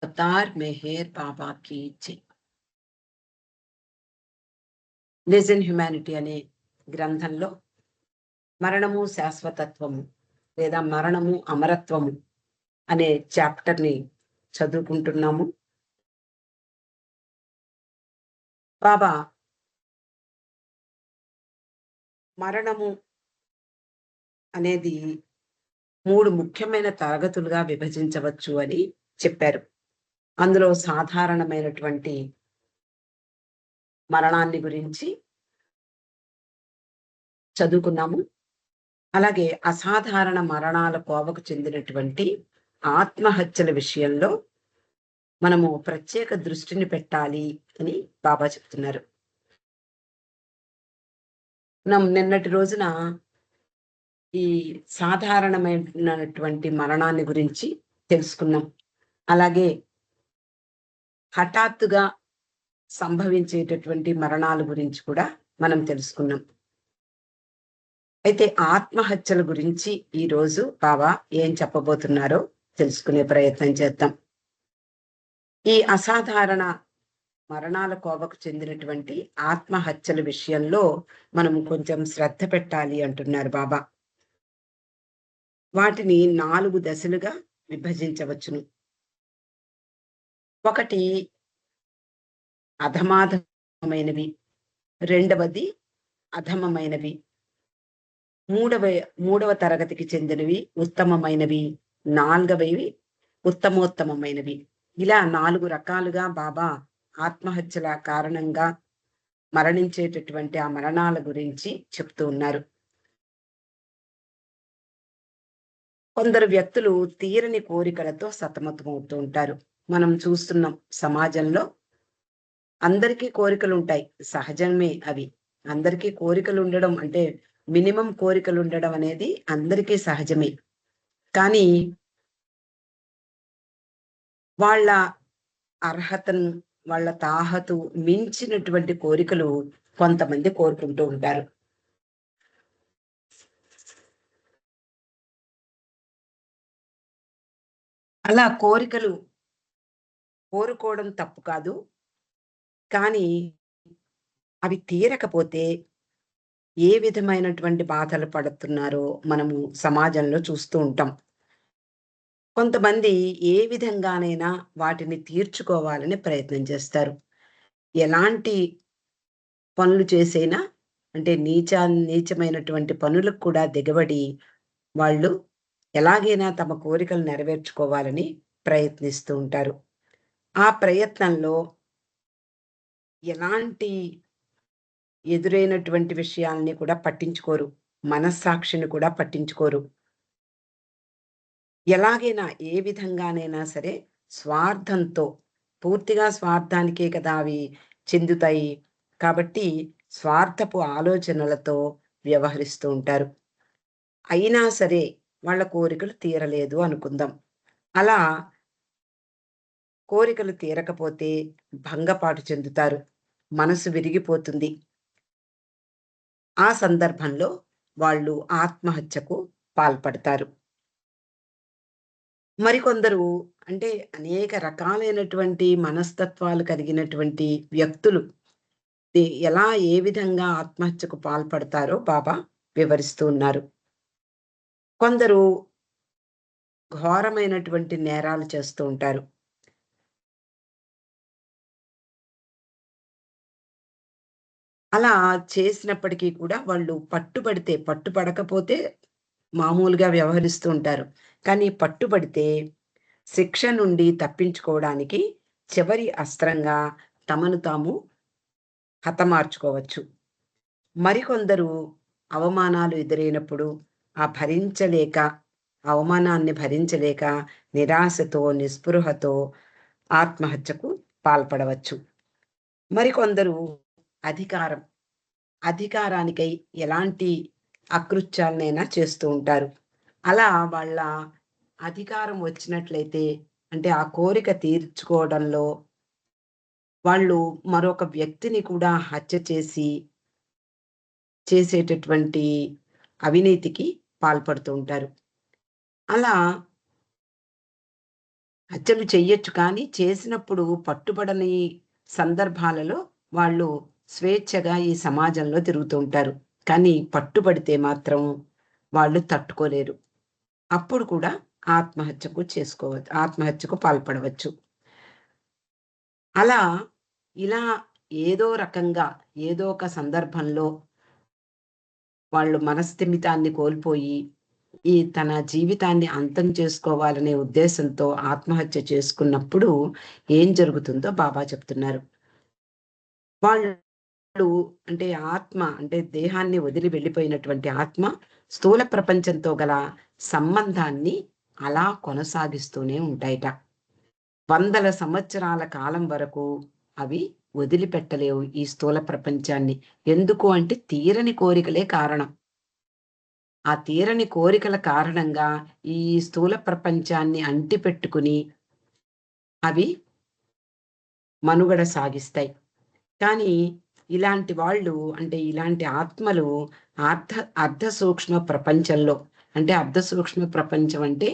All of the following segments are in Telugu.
అవతార్ మెహర్ బాబా की जय। లెజెండ్ హ్యుమానిటీ అనే గ్రంథంలో మరణము శాశ్వతత్వము లేదా మరణము అమరత్వము అనే చాప్టర్ని చదువుకుంటున్నాము. బాబా మరణము అనేది 3 ముఖ్యమైన తరగతులుగా విభజించవచ్చు అని చెప్పారు. అందులో సాధారణమైనటువంటి మరణాన్ని గురించి చదువుకున్నాము. అలాగే అసాధారణ మరణాల కోవకు చెందినటువంటి ఆత్మహత్యల విషయంలో మనము ప్రత్యేక దృష్టిని పెట్టాలి అని బాబా చెప్తున్నారు. మనం నిన్నటి రోజున ఈ సాధారణమైనటువంటి మరణాన్ని గురించి తెలుసుకున్నాం. అలాగే హఠాత్తుగా సంభవించేటటువంటి మరణాల గురించి కూడా మనం తెలుసుకున్నాం. అయితే ఆత్మహత్యల గురించి ఈరోజు బాబా ఏం చెప్పబోతున్నారో తెలుసుకునే ప్రయత్నం చేద్దాం. ఈ అసాధారణ మరణాల కోవకు చెందినటువంటి ఆత్మహత్యల విషయంలో మనం కొంచెం శ్రద్ధ పెట్టాలి అంటున్నారు బాబా. వాటిని 4 దశలుగా విభజించవచ్చును. ఒకటి అధమాధమైనవి, రెండవది అధమమైనవి, మూడవ తరగతికి చెందినవి ఉత్తమమైనవి, నాలుగవవి ఉత్తమోత్తమమైనవి. ఇలా 4 రకాలుగా బాబా ఆత్మహత్యల కారణంగా మరణించేటటువంటి ఆ మరణాల గురించి చెప్తూ ఉన్నారు. కొందరు వ్యక్తులు తీరని కోరికలతో సతమతమవుతూ ఉంటారు. మనం చూస్తున్నాం సమాజంలో అందరికీ కోరికలు ఉంటాయి, సహజమే అవి. అందరికీ కోరికలు ఉండడం అంటే మినిమం కోరికలు ఉండడం అనేది అందరికీ సహజమే. కానీ వాళ్ళ అర్హతను, వాళ్ళ తాహతు మించినటువంటి కోరికలు కొంతమంది కోరుకుంటూ ఉంటారు. అలా కోరికలు కోరుకోవడం తప్పు కాదు. కానీ అవి తీరకపోతే ఏ విధమైనటువంటి బాధలు పడుతున్నారో మనము సమాజంలో చూస్తూ ఉంటాం. కొంతమంది ఏ విధంగానైనా వాటిని తీర్చుకోవాలని ప్రయత్నం చేస్తారు. ఎలాంటి పనులు చేసైనా అంటే నీచమైనటువంటి పనులకు కూడా దిగబడి వాళ్ళు ఎలాగైనా తమ కోరికలు నెరవేర్చుకోవాలని ప్రయత్నిస్తూ ఉంటారు. ఆ ప్రయత్నంలో ఎలాంటి ఎదురైనటువంటి విషయాల్ని కూడా పట్టించుకోరు. మనస్సాక్షిని కూడా పట్టించుకోరు. ఎలాగైనా ఏ విధంగానైనా సరే స్వార్థంతో, పూర్తిగా స్వార్థానికే కదా అవి చెందుతాయి. కాబట్టి స్వార్థపు ఆలోచనలతో వ్యవహరిస్తూ ఉంటారు. అయినా సరే వాళ్ళ కోరికలు తీరలేదు అనుకుందాం. అలా కోరికలు తీరకపోతే భంగపాటు చెందుతారు. మనసు విరిగిపోతుంది. ఆ సందర్భంలో వాళ్ళు ఆత్మహత్యకు పాల్పడతారు. మరికొందరు అంటే అనేక రకాలైనటువంటి మనస్తత్వాలు కలిగినటువంటి వ్యక్తులు ఎలా ఏ విధంగా ఆత్మహత్యకు పాల్పడతారో బాబా వివరిస్తూ ఉన్నారు. కొందరు ఘోరమైనటువంటి నేరాలు చేస్తూ ఉంటారు. అలా చేసినప్పటికీ కూడా వాళ్ళు పట్టుపడకపోతే మామూలుగా వ్యవహరిస్తూ ఉంటారు. కానీ పట్టుబడితే శిక్ష నుండి తప్పించుకోవడానికి చివరి అస్త్రంగా తమను తాము హతమార్చుకోవచ్చు. మరికొందరు అవమానాలు ఎదురైనప్పుడు ఆ భరించలేక అవమానాన్ని భరించలేక నిరాశతో, నిస్పృహతో ఆత్మహత్యకు పాల్పడవచ్చు. మరికొందరు అధికారం అధికారానికై ఎలాంటి అకృత్యాలనైనా చేస్తూ ఉంటారు. అలా వాళ్ళ అధికారం వచ్చినట్లయితే అంటే ఆ కోరిక తీర్చుకోవడంలో వాళ్ళు మరొక వ్యక్తిని కూడా హత్య చేసేటటువంటి అవినీతికి పాల్పడుతూ ఉంటారు. అలా హత్యలు చెయ్యొచ్చు కానీ, చేసినప్పుడు పట్టుబడని సందర్భాలలో వాళ్ళు స్వేచ్ఛగా ఈ సమాజంలో తిరుగుతూ ఉంటారు. కానీ పట్టుబడితే మాత్రం వాళ్ళు తట్టుకోలేరు. అప్పుడు కూడా ఆత్మహత్యకు పాల్పడవచ్చు. అలా ఇలా ఏదో రకంగా, ఏదో ఒక సందర్భంలో వాళ్ళు మనస్థిమితాన్ని కోల్పోయి, ఈ తన జీవితాన్ని అంతం చేసుకోవాలనే ఉద్దేశంతో ఆత్మహత్య చేసుకున్నప్పుడు ఏం జరుగుతుందో బాబా చెప్తున్నారు. వాళ్ళు అంటే అంటే దేహాన్ని వదిలి వెళ్ళిపోయినటువంటి ఆత్మ స్థూల ప్రపంచంతో గల సంబంధాన్ని అలా కొనసాగిస్తూనే ఉంటాయట. వందల సంవత్సరాల కాలం వరకు అవి వదిలిపెట్టలేవు ఈ స్థూల ప్రపంచాన్ని. ఎందుకు అంటే తీరని కోరికలే కారణం. ఆ తీరని కోరికల కారణంగా ఈ స్థూల ప్రపంచాన్ని అంటిపెట్టుకుని అవి మనుగడ సాగిస్తాయి. కానీ ఇలాంటి వాళ్ళు అంటే ఇలాంటి ఆత్మలు అర్ధ అర్ధ సూక్ష్మ ప్రపంచంలో అంటే అర్ధ సూక్ష్మ ప్రపంచం అంటే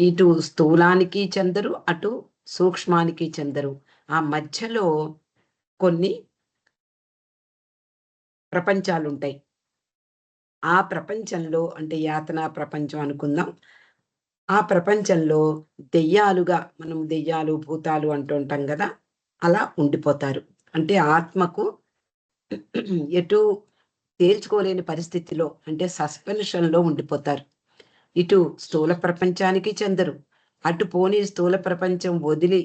ఇటు స్థూలానికి చెందరు, అటు సూక్ష్మానికి చెందరు. ఆ మధ్యలో కొన్ని ప్రపంచాలుంటాయి. ఆ ప్రపంచంలో అంటే యాతనా ప్రపంచం అనుకుందాం. ఆ ప్రపంచంలో మనం దెయ్యాలు, భూతాలు అంటూ ఉంటాం గదా! అలా ఉండిపోతారు. అంటే ఆత్మకు ఎటు తేల్చుకోలేని పరిస్థితిలో అంటే సస్పెన్షన్‌లో ఉండిపోతారు. ఇటు స్థూల ప్రపంచానికి చెందరు. అటు పోనీ స్థూల ప్రపంచం వదిలి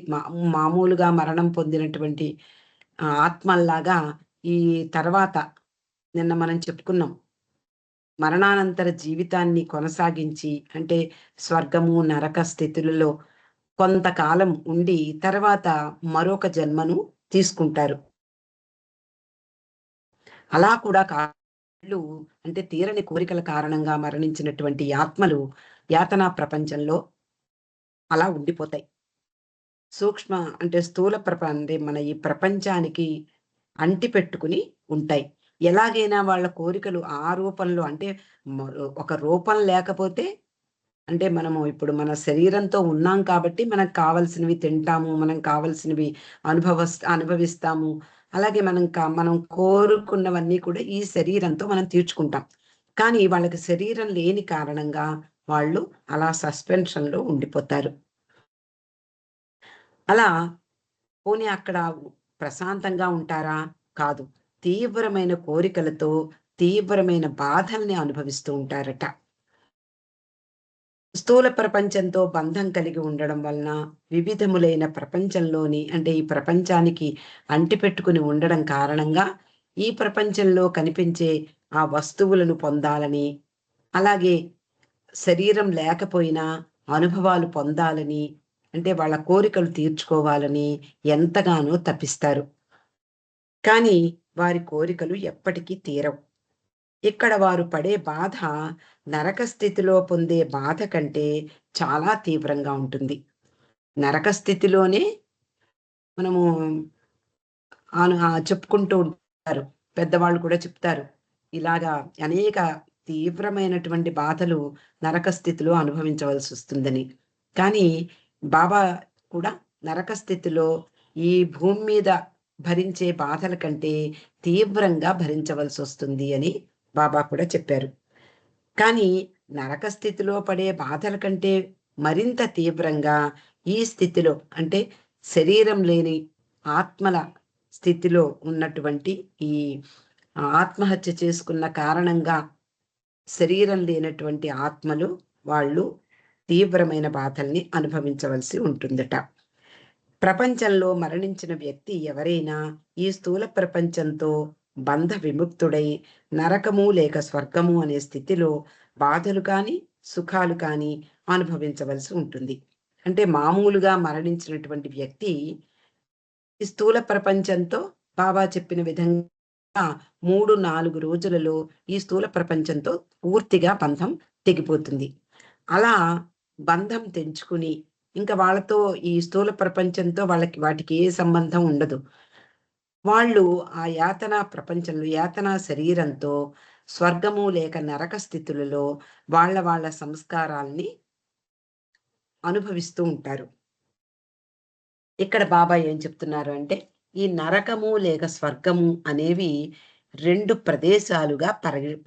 మామూలుగా మరణం పొందినటువంటి ఆత్మల్లాగా ఈ తర్వాత నిన్న మనం చెప్పుకున్నాం. మరణానంతర జీవితాన్ని కొనసాగించి అంటే స్వర్గము, నరక స్థితులలో కొంతకాలం ఉండి తర్వాత మరొక జన్మను తీసుకుంటారు. అలా కూడా కాళ్ళు అంటే తీరని కోరికల కారణంగా మరణించినటువంటి ఆత్మలు యాతనా ప్రపంచంలో అలా ఉండిపోతాయి. సూక్ష్మ అంటే అంటే మన ఈ ప్రపంచానికి అంటిపెట్టుకుని ఉంటాయి. ఎలాగైనా వాళ్ళ కోరికలు ఆ రూపంలో అంటే ఒక రూపం లేకపోతే అంటే మనము ఇప్పుడు మన శరీరంతో ఉన్నాం కాబట్టి మనకు కావాల్సినవి తింటాము. మనం కావాల్సినవి అనుభవిస్తాము. అలాగే మనం కోరుకున్నవన్నీ కూడా ఈ శరీరంతో మనం తీర్చుకుంటాం. కానీ వాళ్ళకి శరీరం లేని కారణంగా వాళ్ళు అలా సస్పెన్షన్‌లో ఉండిపోతారు. అలా పోనీ అక్కడ ప్రశాంతంగా ఉంటారా? కాదు. తీవ్రమైన కోరికలతో, తీవ్రమైన బాధల్ని అనుభవిస్తూ ఉంటారట. స్థూల ప్రపంచంతో బంధం కలిగి ఉండడం వలన వివిధములైన ప్రపంచంలోని అంటే ఈ ప్రపంచానికి అంటిపెట్టుకుని ఉండడం కారణంగా ఈ ప్రపంచంలో కనిపించే ఆ వస్తువులను పొందాలని అలాగే శరీరం లేకపోయినా అనుభవాలు పొందాలని అంటే వాళ్ళ కోరికలు తీర్చుకోవాలని ఎంతగానో తపిస్తారు. కానీ వారి కోరికలు ఎప్పటికీ తీరవు. ఇక్కడ వారు పడే బాధ నరక స్థితిలో పొందే బాధ కంటే చాలా తీవ్రంగా ఉంటుంది. నరక స్థితిలోనే మనము చెప్పుకుంటూ ఉంటారు. పెద్దవాళ్ళు కూడా చెప్తారు. ఇలాగా అనేక తీవ్రమైనటువంటి బాధలు నరక స్థితిలో అనుభవించవలసొస్తుందని. కానీ బాబా కూడా నరక స్థితిలో ఈ భూమి మీద భరించే బాధల కంటే తీవ్రంగా భరించవలసొస్తుంది అని బాబా కూడా చెప్పారు. కానీ నరక స్థితిలో పడే బాధల కంటే మరింత తీవ్రంగా ఈ స్థితిలో అంటే శరీరం లేని ఆత్మల స్థితిలో ఉన్నటువంటి ఈ ఆత్మహత్య చేసుకున్న కారణంగా శరీరం లేనటువంటి ఆత్మలు వాళ్ళు తీవ్రమైన బాధల్ని అనుభవించవలసి ఉంటుందట. ప్రపంచంలో మరణించిన వ్యక్తి ఎవరైనా ఈ స్థూల ప్రపంచంతో బంధ విముక్తుడై నరకము లేక స్వర్గము అనే స్థితిలో బాధలు కాని సుఖాలు కాని అనుభవించవలసి ఉంటుంది. అంటే మామూలుగా మరణించినటువంటి వ్యక్తి ఈ స్థూల ప్రపంచంతో బాబా చెప్పిన విధంగా 3-4 రోజులలో ఈ స్థూల ప్రపంచంతో పూర్తిగా బంధం తెగిపోతుంది. అలా బంధం తెంచుకుని ఇంక వాళ్ళతో ఈ స్థూల ప్రపంచంతో వాటికి ఏ సంబంధం ఉండదు. వాళ్ళు ఆ యాతనా ప్రపంచంలో యాతనా శరీరంతో స్వర్గము లేక నరక స్థితులలో వాళ్ళ సంస్కారాల్ని అనుభవిస్తూ ఉంటారు. ఇక్కడ బాబా ఏం చెప్తున్నారు అంటే, ఈ నరకము లేక స్వర్గము అనేవి 2 ప్రదేశాలుగా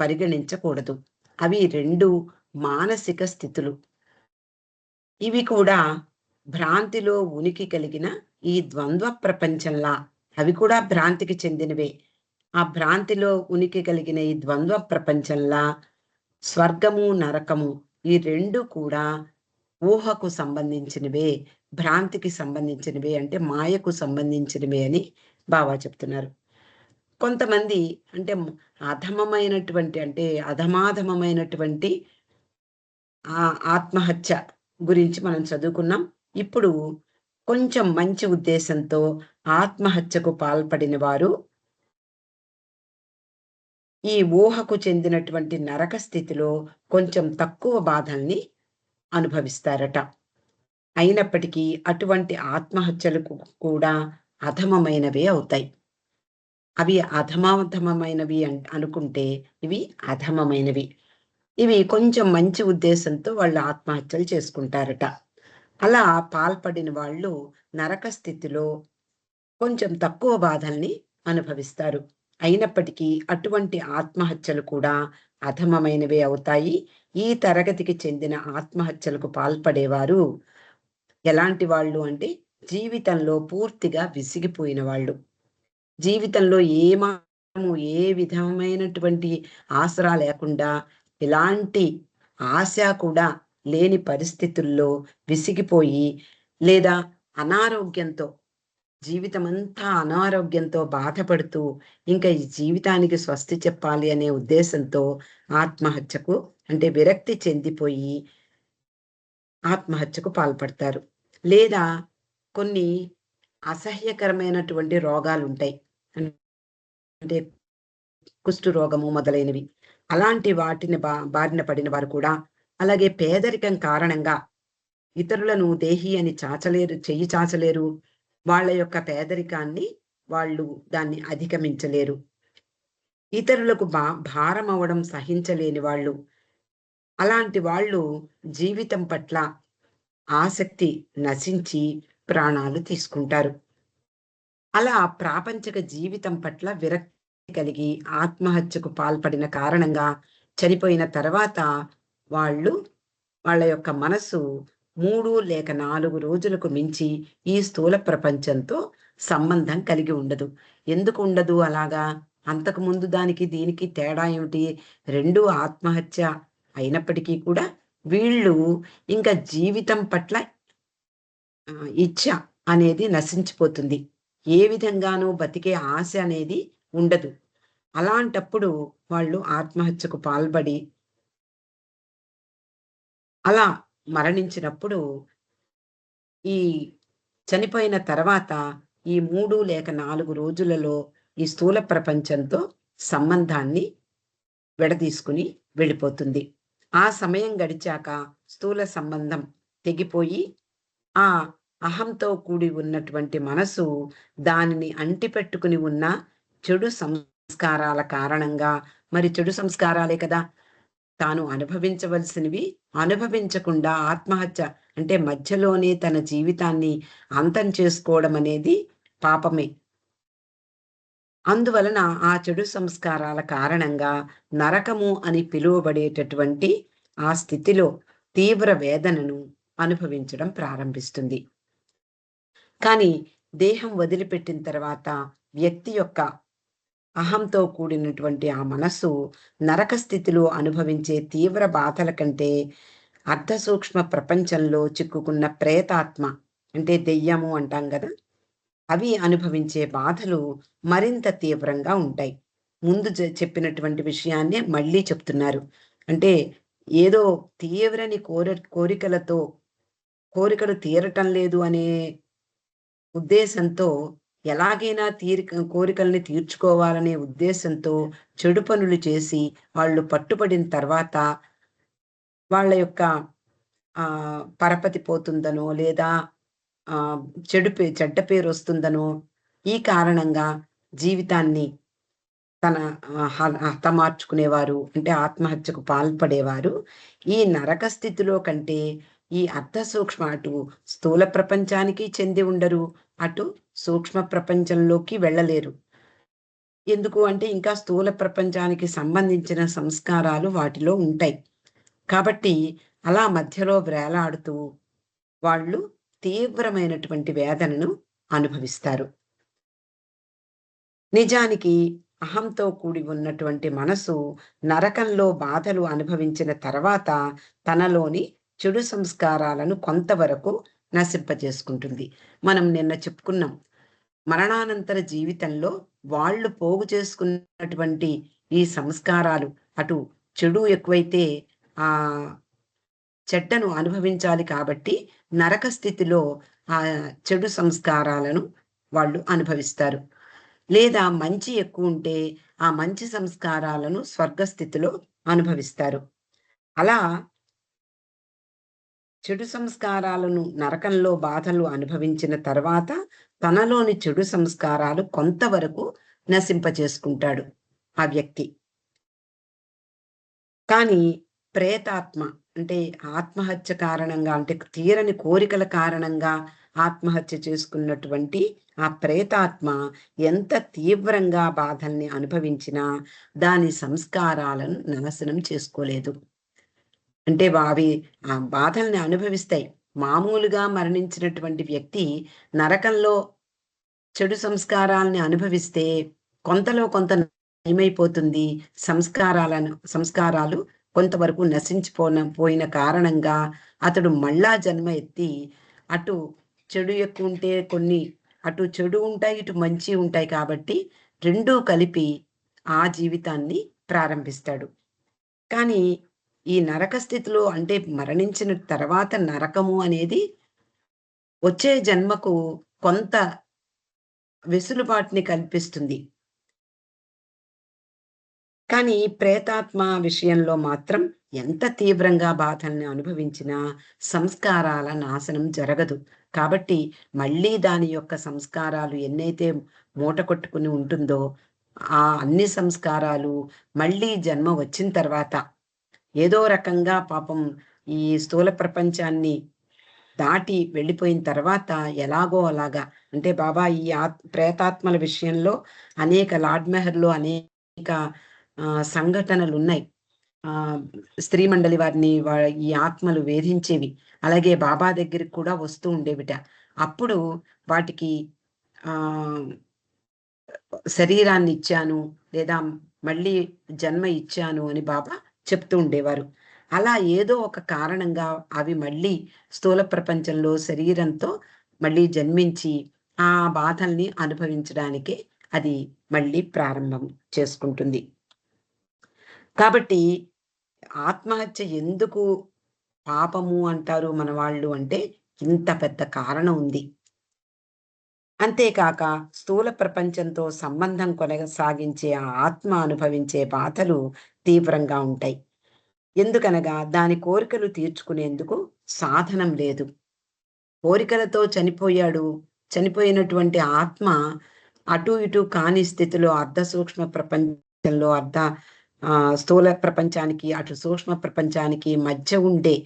పరిగణించకూడదు. అవి 2 మానసిక స్థితులు. ఇవి కూడా భ్రాంతిలో ఉనికి కలిగిన ఈ ద్వంద్వ ప్రపంచంలా అవి కూడా భ్రాంతికి చెందినవే. ఆ భ్రాంతిలో ఉనికి కలిగిన ఈ ద్వంద్వ ప్రపంచంలా స్వర్గము, నరకము ఈ 2 కూడా ఊహకు సంబంధించినవే, భ్రాంతికి సంబంధించినవే అంటే మాయకు సంబంధించినవే అని బాబా చెప్తున్నారు. కొంతమంది అంటే అధమమైనటువంటి అంటే అధమాధమమైనటువంటి ఆత్మహత్య గురించి మనం చదువుకున్నాం. ఇప్పుడు కొంచెం మంచి ఉద్దేశంతో ఆత్మహత్యకు పాల్పడిన వారు ఈ ఊహకు చెందినటువంటి నరక స్థితిలో కొంచెం తక్కువ బాధల్ని అనుభవిస్తారట. అయినప్పటికీ అటువంటి ఆత్మహత్యలకు కూడా అధమమైనవే అవుతాయి. అవి అధమాధమమైనవి అనుకుంటే ఇవి అధమమైనవి. ఇవి కొంచెం మంచి ఉద్దేశంతో వాళ్ళు ఆత్మహత్యలు చేసుకుంటారట. అలా పాల్పడిన వాళ్ళు నరక స్థితిలో కొంచెం తక్కువ బాధల్ని అనుభవిస్తారు. అయినప్పటికీ అటువంటి ఆత్మహత్యలు కూడా అధమమైనవే అవుతాయి. ఈ తరగతికి చెందిన ఆత్మహత్యలకు పాల్పడేవారు ఎలాంటి వాళ్ళు అంటే జీవితంలో పూర్తిగా విసిగిపోయిన వాళ్ళు. జీవితంలో ఏ విధమైనటువంటి ఆసరా లేకుండా, ఎలాంటి ఆశ కూడా లేని పరిస్థితుల్లో విసిగిపోయి, లేదా అనారోగ్యంతో జీవితమంతా అనారోగ్యంతో బాధపడుతూ, ఇంకా ఈ జీవితానికి స్వస్తి చెప్పాలి అనే ఉద్దేశంతో ఆత్మహత్యకు అంటే విరక్తి చెందిపోయి ఆత్మహత్యకు పాల్పడతారు. లేదా కొన్ని అసహ్యకరమైనటువంటి రోగాలుంటాయి. అంటే కుష్టు రోగము మొదలైనవి. అలాంటి వాటిని బారిన పడిన వారు కూడా, అలాగే పేదరికం కారణంగా ఇతరులను దేహి అని చెయ్యి చాచలేరు. వాళ్ళ యొక్క పేదరికాన్ని వాళ్ళు దాన్ని అధిగమించలేరు. ఇతరులకు భారమవ్వడం సహించలేని వాళ్ళు. అలాంటి వాళ్ళు జీవితం పట్ల ఆసక్తి నశించి ప్రాణాలు తీసుకుంటారు. అలా ప్రాపంచిక జీవితం పట్ల విరక్తి కలిగి ఆత్మహత్యకు పాల్పడిన కారణంగా చనిపోయిన తర్వాత వాళ్ళు వాళ్ళ యొక్క మనసు 3 లేక 4 రోజులకు మించి ఈ స్థూల ప్రపంచంతో సంబంధం కలిగి ఉండదు. ఎందుకు ఉండదు అలాగా? అంతకుముందు దానికి దీనికి తేడా ఏమిటి? 2 ఆత్మహత్య అయినప్పటికీ కూడా వీళ్ళు ఇంకా జీవితం పట్ల ఇచ్ఛ అనేది నశించిపోతుంది. ఏ విధంగానూ బతికే ఆశ అనేది ఉండదు. అలాంటప్పుడు వాళ్ళు ఆత్మహత్యకు పాల్పడి అలా మరణించినప్పుడు ఈ చనిపోయిన తర్వాత ఈ 3 లేక 4 రోజులలో ఈ స్థూల ప్రపంచంతో సంబంధాన్ని విడదీసుకుని వెళ్ళిపోతుంది. ఆ సమయం గడిచాక స్థూల సంబంధం తెగిపోయి ఆ అహంతో కూడి ఉన్నటువంటి మనసు దానిని అంటిపెట్టుకుని ఉన్న చెడు సంస్కారాల కారణంగా, మరి చెడు సంస్కారాలే కదా! తాను అనుభవించవలసినవి అనుభవించకుండా ఆత్మహత్య అంటే మధ్యలోనే తన జీవితాన్ని అంతం చేసుకోవడం అనేది పాపమే. అందువలన ఆ చెడు సంస్కారాల కారణంగా నరకము అని పిలువబడేటటువంటి ఆ స్థితిలో తీవ్ర వేదనను అనుభవించడం ప్రారంభిస్తుంది. కానీ దేహం వదిలిపెట్టిన తర్వాత వ్యక్తి యొక్క అహంతో కూడినటువంటి ఆ మనస్సు నరక స్థితిలో అనుభవించే తీవ్ర బాధల కంటే అర్ధ సూక్ష్మ ప్రపంచంలో చిక్కుకున్న ప్రేతాత్మ అంటే దెయ్యము అంటాం కదా, అవి అనుభవించే బాధలు మరింత తీవ్రంగా ఉంటాయి. ముందు చెప్పినటువంటి విషయాన్నే మళ్ళీ చెప్తున్నారు. అంటే ఏదో తీవ్రని కోరికలతో కోరికలు తీరటం లేదు అనే ఉద్దేశంతో ఎలాగైనా కోరికల్ని తీర్చుకోవాలనే ఉద్దేశంతో చెడు పనులు చేసి వాళ్ళు పట్టుబడిన తర్వాత వాళ్ళ యొక్క పరపతి పోతుందనో లేదా ఆహ్, చెడ్డ పేరొస్తుందనో ఈ కారణంగా జీవితాన్ని తన హతమార్చుకునేవారు అంటే ఆత్మహత్యకు పాల్పడేవారు ఈ నరక స్థితిలో కంటే ఈ అర్ధ సూక్ష్మ అటు స్థూల ప్రపంచానికి చెంది ఉండరు, అటు సూక్ష్మ ప్రపంచంలోకి వెళ్ళలేరు. ఎందుకు అంటే ఇంకా స్థూల ప్రపంచానికి సంబంధించిన సంస్కారాలు వాటిలో ఉంటాయి. కాబట్టి అలా మధ్యలో వ్రేలాడుతూ వాళ్ళు తీవ్రమైనటువంటి వేదనను అనుభవిస్తారు. నిజానికి అహంతో కూడి ఉన్నటువంటి మనసు నరకంలో బాధలు అనుభవించిన తర్వాత తనలోని చెడు సంస్కారాలను కొంతవరకు నశింపజేసుకుంటుంది. మనం నిన్న చెప్పుకున్నాం. మరణానంతర జీవితంలో వాళ్ళు పోగు చేసుకున్నటువంటి ఈ సంస్కారాలు అటు చెడు ఎక్కువైతే ఆ చెడ్డను అనుభవించాలి కాబట్టి నరక స్థితిలో ఆ చెడు సంస్కారాలను వాళ్ళు అనుభవిస్తారు. లేదా మంచి ఎక్కువుంటే ఆ మంచి సంస్కారాలను స్వర్గస్థితిలో అనుభవిస్తారు. అలా చెడు సంస్కారాలను నరకంలో బాధలు అనుభవించిన తర్వాత తనలోని చెడు సంస్కారాలు కొంతవరకు నశింపచేసుకుంటాడు ఆ వ్యక్తి. కానీ ప్రేతాత్మ అంటే ఆత్మహత్య కారణంగా అంటే తీరని కోరికల కారణంగా ఆత్మహత్య చేసుకున్నటువంటి ఆ ప్రేతాత్మ ఎంత తీవ్రంగా బాధల్ని అనుభవించినా దాని సంస్కారాలను నాశనం చేసుకోలేదు. అంటే అవి ఆ బాధల్ని అనుభవిస్తాయి. మామూలుగా మరణించినటువంటి వ్యక్తి నరకంలో చెడు సంస్కారాల్ని అనుభవిస్తే కొంతలో కొంత నయమైపోతుంది. సంస్కారాలు కొంతవరకు పోయిన కారణంగా అతడు మళ్ళా జన్మ ఎత్తి అటు చెడు ఎక్కువుంటే కొన్ని అటు చెడు ఉంటాయి, ఇటు మంచి ఉంటాయి కాబట్టి రెండూ కలిపి ఆ జీవితాన్ని ప్రారంభిస్తాడు. కానీ ఈ నరక స్థితిలో అంటే మరణించిన తర్వాత నరకము అనేది వచ్చే జన్మకు కొంత వెసులుబాటుని కల్పిస్తుంది. కానీ ప్రేతాత్మ విషయంలో మాత్రం ఎంత తీవ్రంగా బాధల్ని అనుభవించినా సంస్కారాల నాశనం జరగదు. కాబట్టి మళ్ళీ దాని యొక్క సంస్కారాలు ఎన్నైతే మూట కొట్టుకుని ఉంటుందో, ఆ అన్ని సంస్కారాలు మళ్ళీ జన్మ వచ్చిన తర్వాత ఏదో రకంగా పాపం ఈ స్థూల ప్రపంచాన్ని దాటి వెళ్ళిపోయిన తర్వాత ఎలాగో అలాగా అంటే బాబా ఈ ప్రేతాత్మల విషయంలో అనేక లార్డ్ మెహర్‌లో అనేక సంఘటనలున్నాయి. ఆహ్, స్త్రీ మండలి వారిని ఈ ఆత్మలు వేధించేవి. అలాగే బాబా దగ్గరికి కూడా వస్తూ ఉండేవిట. అప్పుడు వాటికి ఆహ్, శరీరాన్ని ఇచ్చాను లేదా మళ్ళీ జన్మ ఇచ్చాను అని బాబా చెప్తూ ఉండేవారు. అలా ఏదో ఒక కారణంగా అవి మళ్ళీ స్థూల ప్రపంచంలో శరీరంతో మళ్ళీ జన్మించి ఆ బాధల్ని అనుభవించడానికే అది మళ్ళీ ప్రారంభం చేసుకుంటుంది. కాబట్టి ఆత్మహత్య ఎందుకు పాపము అంటారు మన వాళ్ళు అంటే ఇంత పెద్ద కారణం ఉంది. అంతేకాక స్థూల ప్రపంచంతో సంబంధం కొనసాగించే ఆ ఆత్మ అనుభవించే బాధలు తీవ్రంగా ఉంటాయి. ఎందుకనగా దాని కోరికలు తీర్చుకునేందుకు సాధనం లేదు. కోరికలతో చనిపోయాడు. చనిపోయినటువంటి ఆత్మ అటు ఇటు కాని స్థితిలో అర్ధ సూక్ష్మ ప్రపంచంలో స్థూల ప్రపంచానికి, అటు సూక్ష్మ ప్రపంచానికి మధ్య ఉండే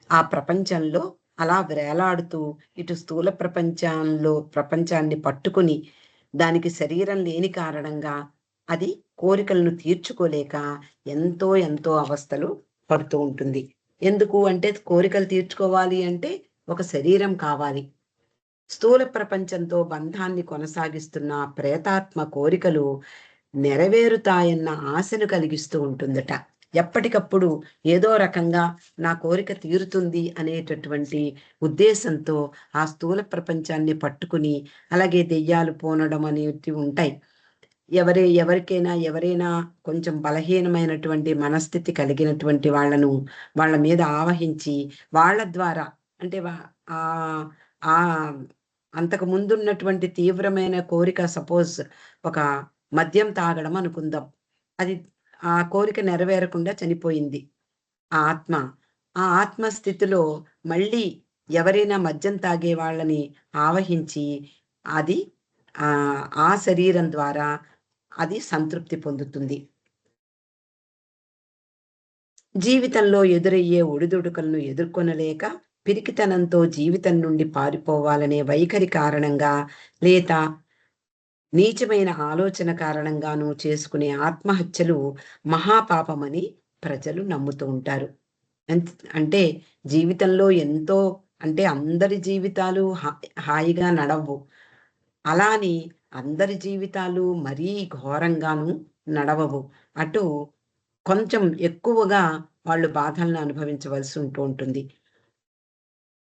ఆ ప్రపంచంలో అలా వేలాడుతూ ఇటు స్థూల ప్రపంచాన్ని పట్టుకుని దానికి శరీరం లేని కారణంగా అది కోరికలను తీర్చుకోలేక ఎంతో ఎంతో అవస్థలు పడుతూ ఉంటుంది. ఎందుకు అంటే కోరికలు తీర్చుకోవాలి అంటే ఒక శరీరం కావాలి. స్థూల ప్రపంచంతో బంధాన్ని కొనసాగిస్తున్న ప్రేతాత్మ కోరికలు నెరవేరుతాయన్న ఆశను కలిగిస్తూ ఉంటుందట. ఎప్పటికప్పుడు ఏదో రకంగా నా కోరిక తీరుతుంది అనేటటువంటి ఉద్దేశంతో ఆ స్థూల ప్రపంచాన్ని పట్టుకుని అలాగే దెయ్యాలు పూనడం అనేటివి ఉంటాయి. ఎవరైనా కొంచెం బలహీనమైనటువంటి మనస్థితి కలిగినటువంటి వాళ్ళ మీద ఆవహించి వాళ్ళ ద్వారా అంటే ఆహ్, ఆహ్, అంతకు ముందున్నటువంటి తీవ్రమైన కోరిక సపోజ్ ఒక మద్యం తాగడం అనుకుందాం. అది ఆ కోరిక నెరవేరకుండా చనిపోయింది ఆ ఆత్మ. ఆ ఆత్మ స్థితిలో మళ్ళీ ఎవరైనా మద్యం తాగే వాళ్ళని ఆవహించి అది ఆ శరీరం ద్వారా అది సంతృప్తి పొందుతుంది. జీవితంలో ఎదురయ్యే ఒడిదుడుకులను ఎదుర్కొనలేక పిరికితనంతో జీవితం నుండి పారిపోవాలనే వైఖరి కారణంగా, లేదా నీచమైన ఆలోచన కారణంగాను చేసుకునే ఆత్మహత్యలు మహాపాపమని ప్రజలు నమ్ముతూ ఉంటారు. అంటే జీవితంలో ఎంతో, అంటే అందరి జీవితాలు హాయిగా నడవవు. అలా అని అందరి జీవితాలు మరీ ఘోరంగాను నడవవు. అటు కొంచెం ఎక్కువగా వాళ్ళు బాధలను అనుభవించవలసి ఉంటుంది.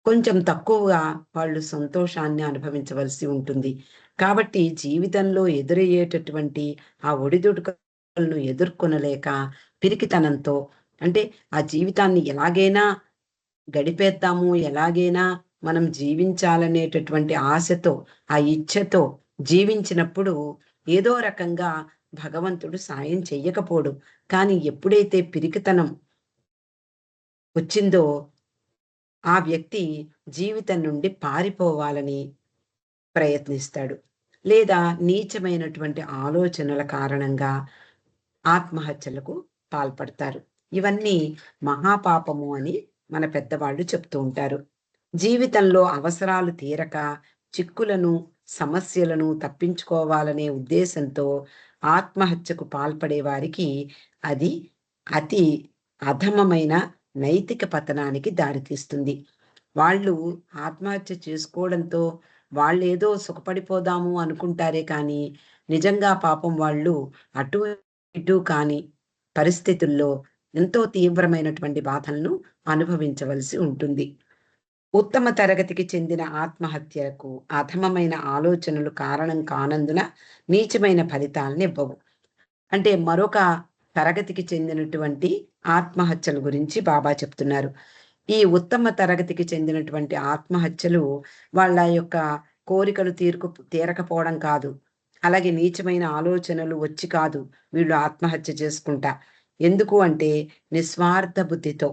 కొంచెం తక్కువగా వాళ్ళు సంతోషాన్ని అనుభవించవలసి ఉంటుంది. కాబట్టి జీవితంలో ఎదురయ్యేటటువంటి ఆ ఒడిదుడుకులను ఎదుర్కొనలేక పిరికితనంతో, అంటే ఆ జీవితాన్ని ఎలాగైనా గడిపేద్దాము, ఎలాగైనా మనం జీవించాలనేటటువంటి ఆశతో, ఆ ఇచ్ఛతో జీవించినప్పుడు ఏదో రకంగా భగవంతుడు సాయం చెయ్యకపోడు. కానీ ఎప్పుడైతే పిరికితనం వచ్చిందో ఆ వ్యక్తి జీవితం నుండి పారిపోవాలని ప్రయత్నిస్తాడు. లేదా నీచమైనటువంటి ఆలోచనల కారణంగా ఆత్మహత్యలకు పాల్పడతారు. ఇవన్నీ మహాపాపము అని మన పెద్దవాళ్ళు చెప్తూ ఉంటారు. జీవితంలో అవసరాలు తీరక చిక్కులను, సమస్యలను తప్పించుకోవాలనే ఉద్దేశంతో ఆత్మహత్యకు పాల్పడే వారికి అది అతి అధమమైన నైతిక పతనానికి దారితీస్తుంది. వాళ్ళు ఆత్మహత్య చేసుకోవడంతో వాళ్ళేదో సుఖపడిపోదాము అనుకుంటారే కానీ, నిజంగా పాపం వాళ్ళు అటు ఇటు కాని పరిస్థితుల్లో ఎంతో తీవ్రమైనటువంటి బాధలను అనుభవించవలసి ఉంటుంది. ఉత్తమ తరగతికి చెందిన ఆత్మహత్యకు అధమమైన ఆలోచనలు కారణం కానందున నీచమైన ఫలితాలనివ్వవు. అంటే మరొక తరగతికి చెందినటువంటి ఆత్మహత్యల గురించి బాబా చెప్తున్నారు. ఈ ఉత్తమ తరగతికి చెందినటువంటి ఆత్మహత్యలు వాళ్ళ యొక్క కోరికలు తీరకపోవడం కాదు. అలాగే నీచమైన ఆలోచనలు వచ్చి కాదు వీళ్ళు ఆత్మహత్య చేసుకుంటా. ఎందుకు అంటే నిస్వార్థ బుద్ధితో,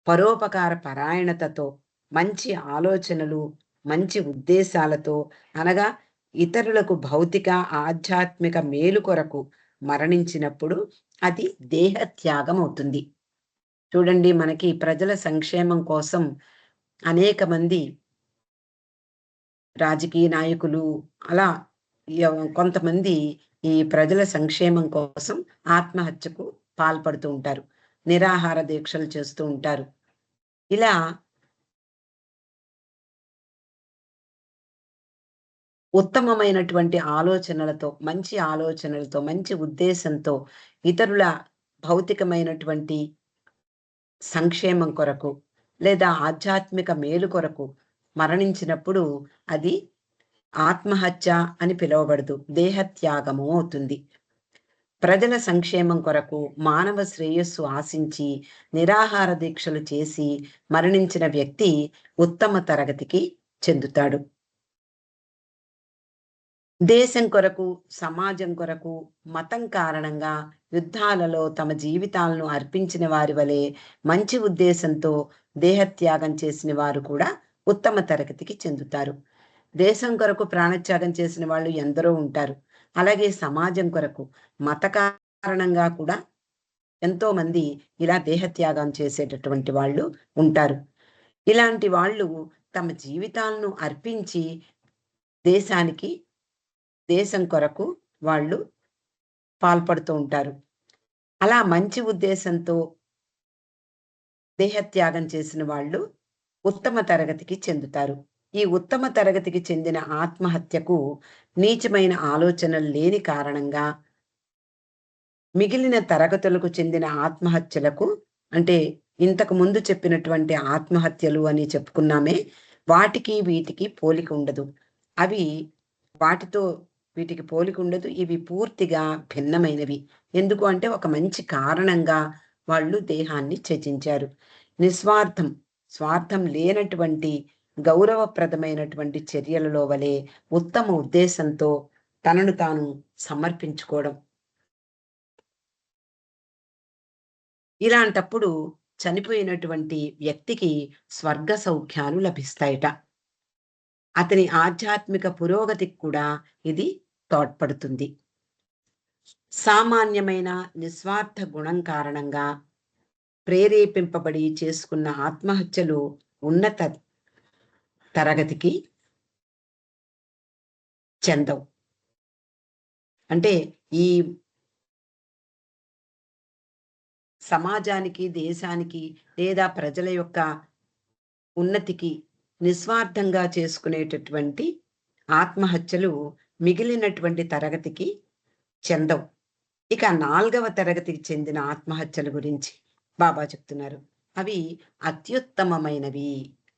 పరోపకార పరాయణతతో, మంచి ఆలోచనలు, మంచి ఉద్దేశాలతో, అనగా ఇతరులకు భౌతిక, ఆధ్యాత్మిక మేలు కొరకు మరణించినప్పుడు అది దేహత్యాగం అవుతుంది. చూడండి, మనకి ప్రజల సంక్షేమం కోసం అనేక మంది రాజకీయ నాయకులు, అలా కొంతమంది ఈ ప్రజల సంక్షేమం కోసం ఆత్మహత్యకు పాల్పడుతూ ఉంటారు. నిరాహార దీక్షలు చేస్తూ ఉంటారు. ఇలా ఉత్తమమైనటువంటి ఆలోచనలతో, మంచి ఆలోచనలతో, మంచి ఉద్దేశంతో ఇతరుల భౌతికమైనటువంటి సంక్షేమం కొరకు, లేదా ఆధ్యాత్మిక మేలు కొరకు మరణించినప్పుడు అది ఆత్మహత్య అని పిలువబడదు, దేహత్యాగము అవుతుంది. ప్రజల సంక్షేమం కొరకు మానవ శ్రేయస్సు ఆశించి నిరాహార దీక్షలు చేసి మరణించిన వ్యక్తి ఉత్తమ తరగతికి చెందుతాడు. దేశం కొరకు, సమాజం కొరకు, మతం కారణంగా యుద్ధాలలో తమ జీవితాలను అర్పించిన వారి వలె మంచి ఉద్దేశంతో దేహత్యాగం చేసిన వారు కూడా ఉత్తమ తరగతికి చెందుతారు. దేశం కొరకు ప్రాణత్యాగం చేసిన వాళ్ళు ఎందరో ఉంటారు. అలాగే సమాజం కొరకు, మత కారణంగా కూడా ఎంతో మంది ఇలా దేహత్యాగం చేసేటటువంటి వాళ్ళు ఉంటారు. ఇలాంటి వాళ్ళు తమ జీవితాలను అర్పించి దేశానికి, దేశం కొరకు వాళ్ళు పాల్పడుతూ ఉంటారు. అలా మంచి ఉద్దేశంతో దేహత్యాగం చేసిన వాళ్ళు ఉత్తమ తరగతికి చెందుతారు. ఈ ఉత్తమ తరగతికి చెందిన ఆత్మహత్యకు నీచమైన ఆలోచనలు లేని కారణంగా మిగిలిన తరగతులకు చెందిన ఆత్మహత్యలకు, అంటే ఇంతకు ముందు చెప్పినటువంటి ఆత్మహత్యలు అని చెప్పుకున్నామే, వాటికి వీటికి పోలిక ఉండదు. అవి వాటితో వీటికి పోలిక ఉండదు. ఇవి పూర్తిగా భిన్నమైనవి. ఎందుకు అంటే ఒక మంచి కారణంగా వాళ్ళు దేహాన్ని త్యజించారు. నిస్వార్థం, స్వార్థం లేనటువంటి గౌరవప్రదమైనటువంటి చర్యలలో వలె ఉత్తమ ఉద్దేశంతో తనను తాను సమర్పించుకోవడం. ఇలాంటప్పుడు చనిపోయినటువంటి వ్యక్తికి స్వర్గ సౌఖ్యాలు లభిస్తాయట. అతని ఆధ్యాత్మిక పురోగతికి కూడా ఇది తోడ్పడుతుంది. సామాన్యమైన నిస్వార్థ గుణం కారణంగా ప్రేరేపింపబడి చేసుకున్న ఆత్మహత్యలు ఉన్నత తరగతికి చెందవు. అంటే ఈ సమాజానికి, దేశానికి లేదా ప్రజల యొక్క ఉన్నతికి నిస్వార్థంగా చేసుకునేటటువంటి ఆత్మహత్యలు మిగిలినటువంటి తరగతికి చెందవు. ఇక 4వ తరగతికి చెందిన ఆత్మహత్యల గురించి బాబా చెప్తున్నారు. అవి అత్యుత్తమమైనవి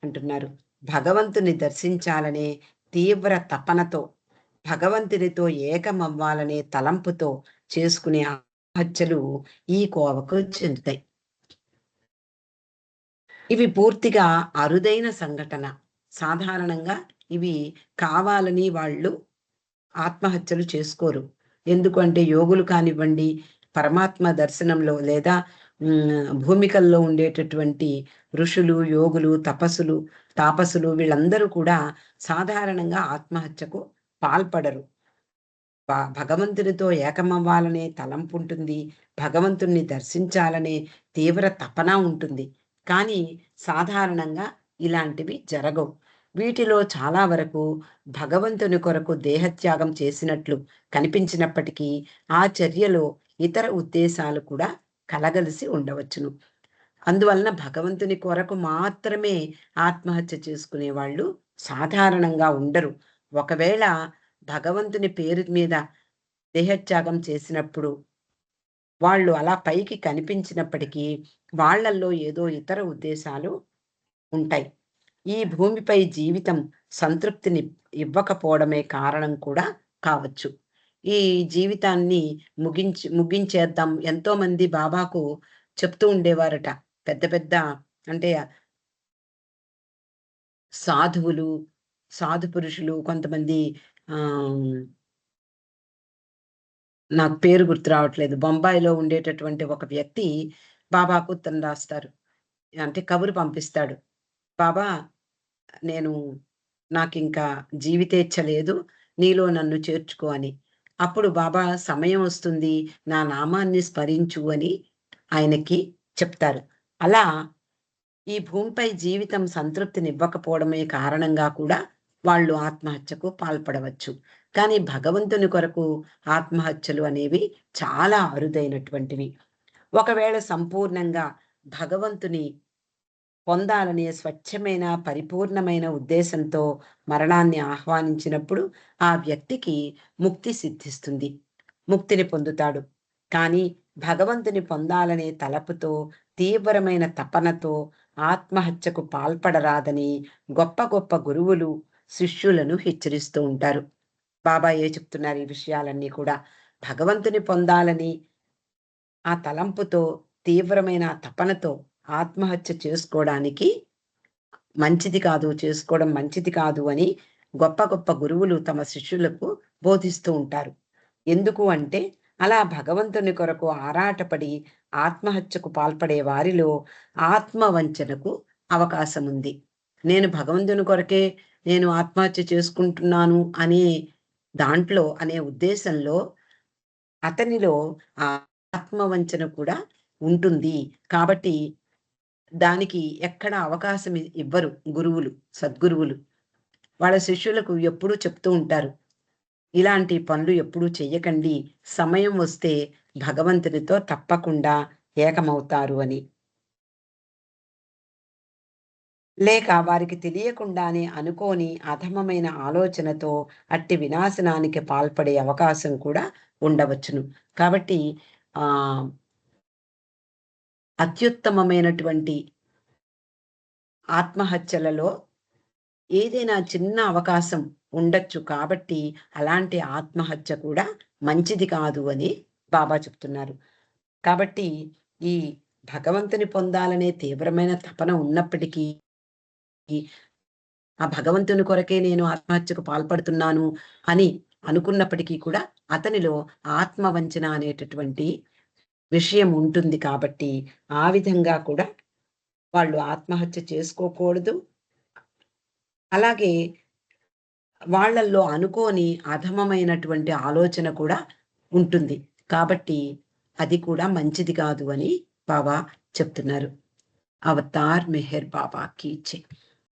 అంటున్నారు. భగవంతుని దర్శించాలనే తీవ్ర తపనతో, భగవంతునితో ఏకమవ్వాలనే తలంపుతో చేసుకునే ఆత్మహత్యలు ఈ కోవకు చెందుతాయి. ఇవి పూర్తిగా అరుదైన సంఘటన. సాధారణంగా ఇవి కావాలని వాళ్ళు ఆత్మహత్యలు చేసుకోరు. ఎందుకు అంటే యోగులు కానివ్వండి, పరమాత్మ దర్శనంలో లేదా భూమికల్లో ఉండేటటువంటి ఋషులు, యోగులు, తాపసులు వీళ్ళందరూ కూడా సాధారణంగా ఆత్మహత్యకు పాల్పడరు. భగవంతునితో ఏకమవ్వాలనే తలంపుంటుంది. భగవంతుణ్ణి దర్శించాలనే తీవ్ర తపన ఉంటుంది. కానీ సాధారణంగా ఇలాంటివి జరగవు. వీటిలో చాలా వరకు భగవంతుని కొరకు దేహత్యాగం చేసినట్లు కనిపించినప్పటికీ ఆ చర్యలో ఇతర ఉద్దేశాలు కూడా కలగలిసి ఉండవచ్చును. అందువలన భగవంతుని కొరకు మాత్రమే ఆత్మహత్య చేసుకునే వాళ్ళు సాధారణంగా ఉండరు. ఒకవేళ భగవంతుని పేరు మీద దేహత్యాగం చేసినప్పుడు వాళ్ళు అలా పైకి కనిపించినప్పటికీ వాళ్ళల్లో ఏదో ఇతర ఉద్దేశాలు ఉంటాయి. ఈ భూమిపై జీవితం సంతృప్తిని ఇవ్వకపోవడమే కారణం కూడా కావచ్చు. ఈ జీవితాన్ని ముగించేద్దాం. ఎంతోమంది బాబాకు చెప్తూ ఉండేవారట. పెద్ద పెద్ద అంటే సాధువులు, సాధు పురుషులు కొంతమంది ఆహ్, నాకు పేరు గుర్తు రావట్లేదు. బొంబాయిలో ఉండేటటువంటి ఒక వ్యక్తి బాబాకు ఉత్తరం రాస్తారు. అంటే కబురు పంపిస్తాడు. బాబా నేను నాకింకా జీవితేచ్ఛ లేదు. నీలో నన్ను చేర్చుకో అని. అప్పుడు బాబా సమయం వస్తుంది. నా నామాన్ని స్మరించు అని ఆయనకి చెప్తారు. అలా ఈ భూమిపై జీవితం సంతృప్తినివ్వకపోవడమే కారణంగా కూడా వాళ్ళు ఆత్మహత్యకు పాల్పడవచ్చు. కానీ భగవంతుని కొరకు ఆత్మహత్యలు అనేవి చాలా అరుదైనటువంటివి. ఒకవేళ సంపూర్ణంగా భగవంతుని పొందాలనే స్వచ్ఛమైన, పరిపూర్ణమైన ఉద్దేశంతో మరణాన్ని ఆహ్వానించినప్పుడు ఆ వ్యక్తికి ముక్తి సిద్ధిస్తుంది. ముక్తిని పొందుతాడు. కానీ భగవంతుని పొందాలనే తలపుతో, తీవ్రమైన తపనతో ఆత్మహత్యకు పాల్పడరాదని గొప్ప గొప్ప గురువులు శిష్యులను హెచ్చరిస్తూ ఉంటారు. బాబా చెప్తున్నారు ఈ విషయాలన్నీ కూడా. భగవంతుని పొందాలని ఆ తలంపుతో, తీవ్రమైన తపనతో ఆత్మహత్య చేసుకోవడం మంచిది కాదు అని గొప్ప గొప్ప గురువులు తమ శిష్యులకు బోధిస్తూ ఉంటారు. ఎందుకు అంటే అలా భగవంతుని కొరకు ఆరాటపడి ఆత్మహత్యకు పాల్పడే వారిలో ఆత్మవంచనకు అవకాశం ఉంది. నేను భగవంతుని కొరకే నేను ఆత్మహత్య చేసుకుంటున్నాను అనే ఉద్దేశంలో అతనిలో ఆ ఆత్మవంచన కూడా ఉంటుంది. కాబట్టి దానికి ఎక్కడ అవకాశం ఇవ్వరు గురువులు, సద్గురువులు. వాళ్ళ శిష్యులకు ఎప్పుడూ చెప్తూ ఉంటారు. ఇలాంటి పనులు ఎప్పుడూ చెయ్యకండి. సమయం వస్తే భగవంతునితో తప్పకుండా ఏకమవుతారు అని. లేక వారికి తెలియకుండానే అనుకోని అధమమైన ఆలోచనతో అట్టి వినాశనానికి పాల్పడే అవకాశం కూడా ఉండవచ్చును. కాబట్టి ఆహ్, అత్యుత్తమమైనటువంటి ఆత్మహత్యలలో ఏదైనా చిన్న అవకాశం ఉండొచ్చు. కాబట్టి అలాంటి ఆత్మహత్య కూడా మంచిది కాదు అని బాబా చెప్తున్నారు. కాబట్టి ఈ భగవంతుని పొందాలనే తీవ్రమైన తపన ఉన్నప్పటికీ, ఆ భగవంతుని కొరకే నేను ఆత్మహత్యకు పాల్పడుతున్నాను అని అనుకున్నప్పటికీ కూడా అతనిలో ఆత్మవంచన అనేటటువంటి విషయం ఉంటుంది కాబట్టి, ఆ విధంగా కూడా వాళ్ళు ఆత్మహత్య చేసుకోకూడదు. అలాగే వాళ్ళల్లో అనుకోని అధమమైనటువంటి ఆలోచన కూడా ఉంటుంది. కాబట్టి అది కూడా మంచిది కాదు అని బాబా చెప్తున్నారు. అవతార్ మెహర్ బాబా కీ జై.